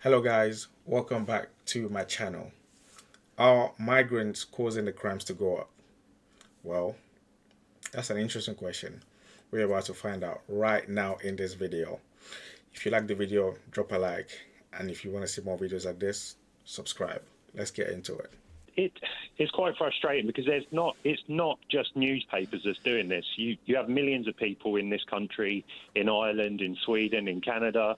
Hello guys, welcome back to my channel. Are migrants causing the crimes to go up? Well, that's an interesting question. We're about to find out right now in this video. If you like the video, drop a like, and if you want to see more videos like this, subscribe. Let's get into it. It's quite frustrating because it's not just newspapers that's doing this. You have millions of people in this country, in Ireland, in Sweden, in Canada,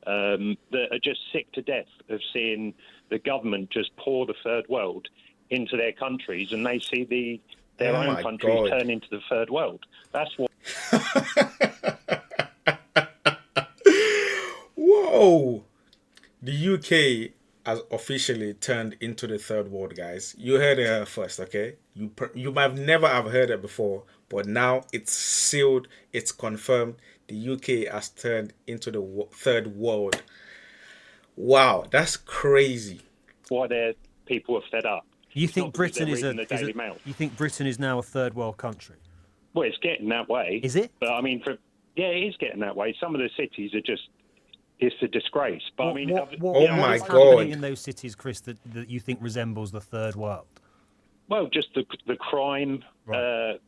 that are just sick to death of seeing the government just pour the third world into their countries, and they see their own countries turn into the third world. That's what. Whoa! The UK has officially turned into the third world, guys. You heard it here first, okay? You might never have heard it before, but now it's sealed, it's confirmed. The UK has turned into the third world. Wow, that's crazy. Why their people are fed up. You think Britain is You think Britain is now a third world country? Well, it's getting that way. Is it? But I mean, it is getting that way. Some of the cities are just. It's a disgrace. But What, I mean, Oh my what's God. happening in those cities, Chris, that you think resembles the third world? well, just the crime. Right.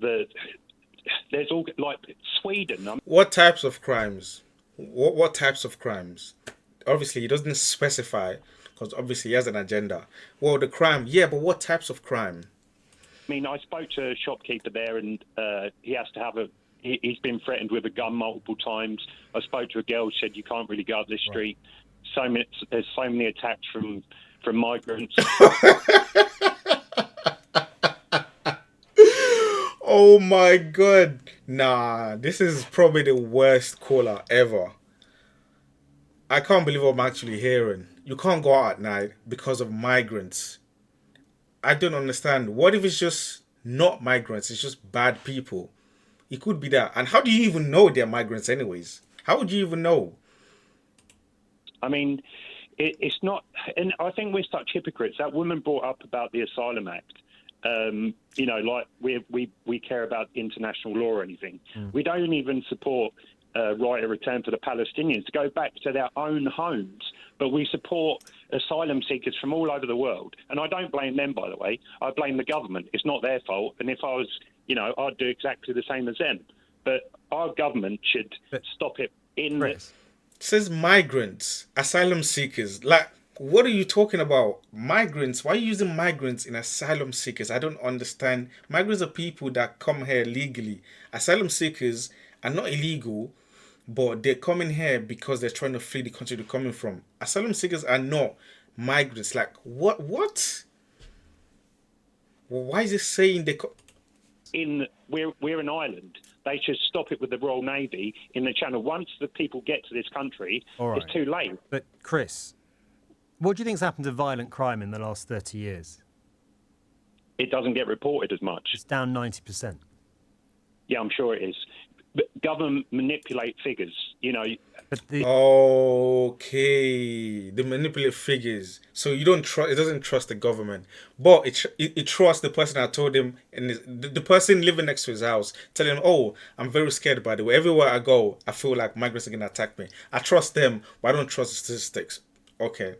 There's all like Sweden. What types of crimes? What types of crimes? Obviously, he doesn't specify because obviously he has an agenda. Well, the crime, yeah, but what types of crime? I mean, I spoke to a shopkeeper there, and he has to have he's been threatened with a gun multiple times. I spoke to a girl who said you can't really go up this street. There's so many attacks from migrants. Oh my God. Nah, this is probably the worst caller ever. I can't believe what I'm actually hearing. You can't go out at night because of migrants. I don't understand. What if it's just not migrants? It's just bad people. It could be that. And how do you even know they're migrants anyways? How would you even know? I mean, it's not, and I think we're such hypocrites. That woman brought up about the Asylum Act. Like we care about international law or anything. We don't even support right of return for the Palestinians to go back to their own homes. But we support asylum seekers from all over the world. And I don't blame them, by the way. I blame the government. It's not their fault. And if I was, I'd do exactly the same as them. But our government should stop it in Chris. It says migrants, asylum seekers. Like, what are you talking about? Migrants? Why are you using migrants in asylum seekers? I don't understand. Migrants are people that come here legally. Asylum seekers are not illegal, but they're coming here because they're trying to flee the country they're coming from. Asylum seekers are not migrants. Like, what? Why is it saying they... We're an island. They should stop it with the Royal Navy in the Channel. Once the people get to this country, it's too late. But Chris, what do you think's happened to violent crime in the last 30 years? It doesn't get reported as much. It's down 90%. Yeah, I'm sure it is. But government manipulate figures, But Okay, they manipulate figures, so you don't trust. It doesn't trust the government, but it trusts the person that told him, and the person living next to his house, telling him, "Oh, I'm very scared. By the way, everywhere I go, I feel like migrants are gonna attack me. I trust them, but I don't trust the statistics." Okay,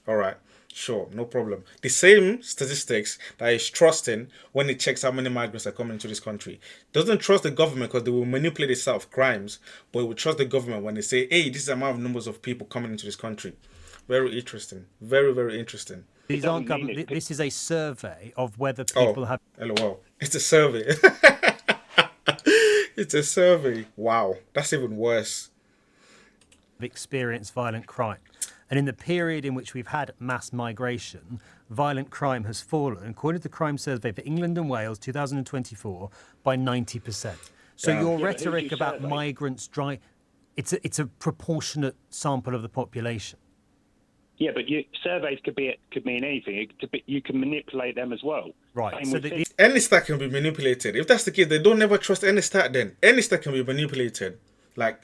all right, sure, no problem. The same statistics that is trusting when it checks how many migrants are coming into this country. Doesn't trust the government because they will manipulate this set of crimes, but it will trust the government when they say, hey, this is the amount of numbers of people coming into this country. Very interesting. Very, very interesting. these aren't government. This is a survey of whether people have LOL. It's a survey. It's a survey. Wow. That's even worse. experienced violent crime. And in the period in which we've had mass migration, violent crime has fallen, according to the Crime Survey for England and Wales 2024, by 90%. So your rhetoric about migrants it's a proportionate sample of the population. Yeah, but surveys could mean anything. You can manipulate them as well. Right. So any stat can be manipulated. If that's the case, they don't never trust any stat then. Any stat can be manipulated.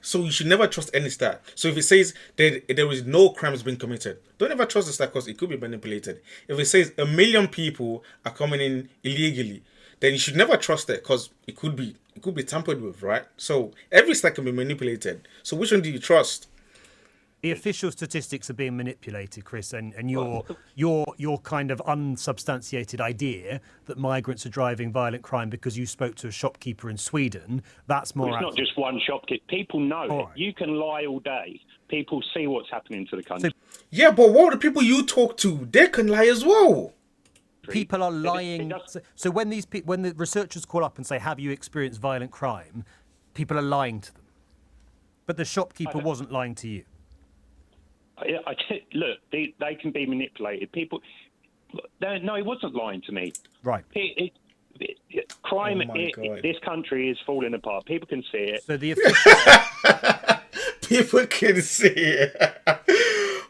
So you should never trust any stat. So if it says there is no crimes being committed, don't ever trust the stat because it could be manipulated. If it says 1 million people are coming in illegally, then you should never trust it because it could be tampered with, right? So every stat can be manipulated. So which one do you trust? The official statistics are being manipulated, Chris, and your kind of unsubstantiated idea that migrants are driving violent crime because you spoke to a shopkeeper in Sweden, that's more Well, it's not just one shopkeeper. People know it. Right. You can lie all day. People see what's happening to the country. Yeah, but what the people you talk to, they can lie as well. People are lying. does- So when when the researchers call up and say, "Have you experienced violent crime?" people are lying to them. But the shopkeeper wasn't lying to you. Look, they can be manipulated. People, no, he wasn't lying to me. Right. Crime Oh my God. this country is falling apart. People can see it. So the official. People can see it.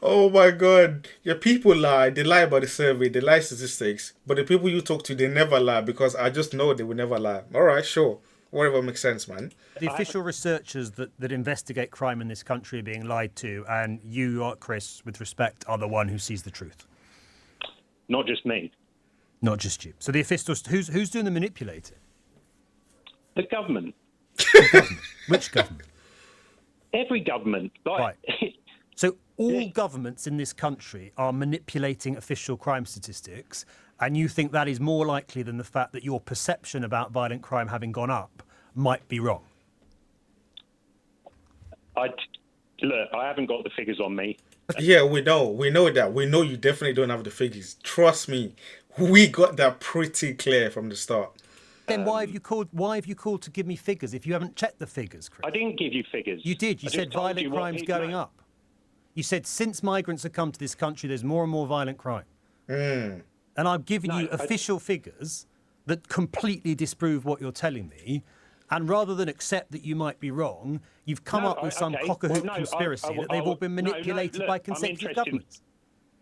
Oh my God. Yeah, people lie. They lie about the survey. They lie statistics. But the people you talk to, they never lie because I just know they will never lie. All right, sure. Whatever makes sense, man. The official researchers that investigate crime in this country are being lied to, and you, Chris, with respect, are the one who sees the truth. Not just me. Not just you. So the officials, who's doing the manipulating? The government. Which government? Every government. Like, Right. So all governments in this country are manipulating official crime statistics, and you think that is more likely than the fact that your perception about violent crime having gone up might be wrong? Look, I haven't got the figures on me. Yeah, we know. We know that. We know you definitely don't have the figures. Trust me. We got that pretty clear from the start. Then why have you called? Why have you called to give me figures if you haven't checked the figures, Chris? I didn't give you figures. You did. You I said just told violent you what crime's people going know. up. You said since migrants have come to this country, there's more and more violent crime. And I've given you official figures that completely disprove what you're telling me. And rather than accept that you might be wrong, you've come up with some cock-a-hoot conspiracy that they've all been manipulated by consecutive governments.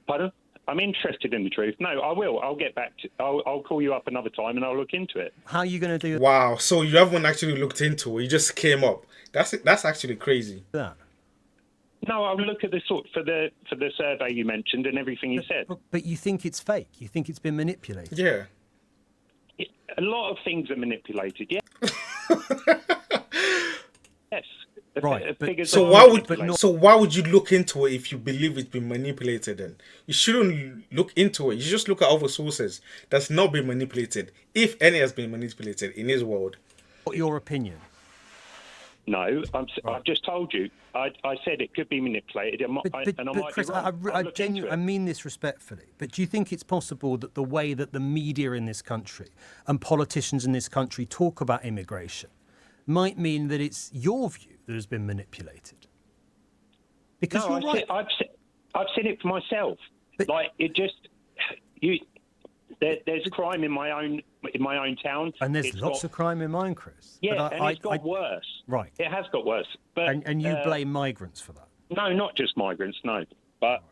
Pardon? I'm interested in the truth. No, I will. I'll get back to. I'll call you up another time and I'll look into it. How are you going to do Wow. So you haven't actually looked into it. You just came up. That's actually crazy. that? No, I'll look at the for the survey you mentioned and everything you said. But you think it's fake. You think it's been manipulated. Yeah. A lot of things are manipulated. Yeah. Yes. Right, but- Figures So are why would manipulated. you look into it if you believe it's been manipulated? Then you shouldn't look into it. You just look at other sources that's not been manipulated. If any has been manipulated in his world. What's your opinion? No, I've just told you. I said it could be manipulated, and I might Chris, be wrong. I'll look into I it. mean this respectfully, but do you think it's possible that the way that the media in this country and politicians in this country talk about immigration might mean that it's your view that has been manipulated? Because No, you're right. I've seen it for myself. But- Like it just there's crime in my own town, And there's It's lots got- of crime in mine, Chris. yeah, But and it's got worse. Right. It has got worse. But And you blame migrants for that. no, not just migrants, no, but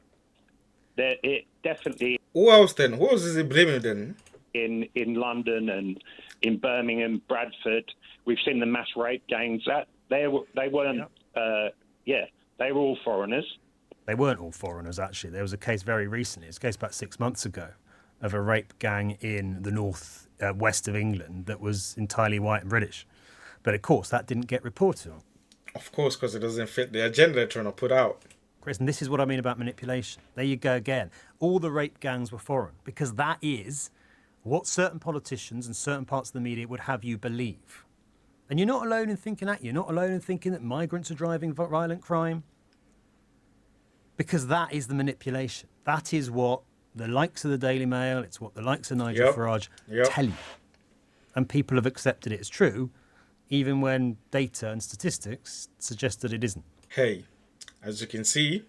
it definitely Who else then? Who else is he blaming then? in London and in Birmingham, Bradford. We've seen the mass rape gangs. That they weren't. They were all foreigners. They weren't all foreigners, actually. There was a case very recently, it's a case about 6 months ago, of a rape gang in the north west of England that was entirely white and British. But of course, that didn't get reported on. Of course, because it doesn't fit the agenda they're trying to put out. Chris, and this is what I mean about manipulation. There you go again. All the rape gangs were foreign, because that is what certain politicians and certain parts of the media would have you believe. And you're not alone in thinking that. You're not alone in thinking that migrants are driving violent crime. Because that is the manipulation. That is what the likes of the Daily Mail, it's what the likes of Nigel Yep. Farage Yep. tell you. And people have accepted it as true, even when data and statistics suggest that it isn't. Hey, as you can see,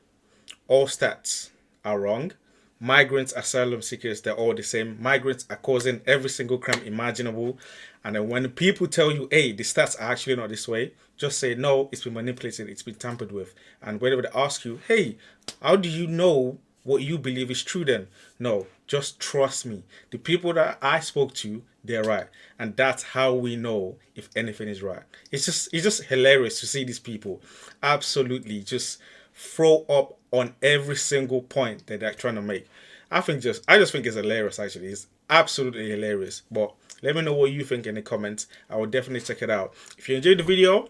all stats are wrong. Migrants, asylum seekers, they're all the same. Migrants are causing every single crime imaginable. And then when people tell you, hey, the stats are actually not this way, just say, no, it's been manipulated, it's been tampered with. And whenever they ask you, hey, how do you know what you believe is true then? No, just trust me. The people that I spoke to, they're right. And that's how we know if anything is right. It's just hilarious to see these people absolutely just throw up on every single point that they're trying to make. I just think it's hilarious, actually. It's absolutely hilarious. But let me know what you think in the comments. I will definitely check it out. If you enjoyed the video,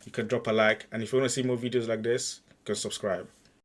you can drop a like. And if you want to see more videos like this, you can subscribe.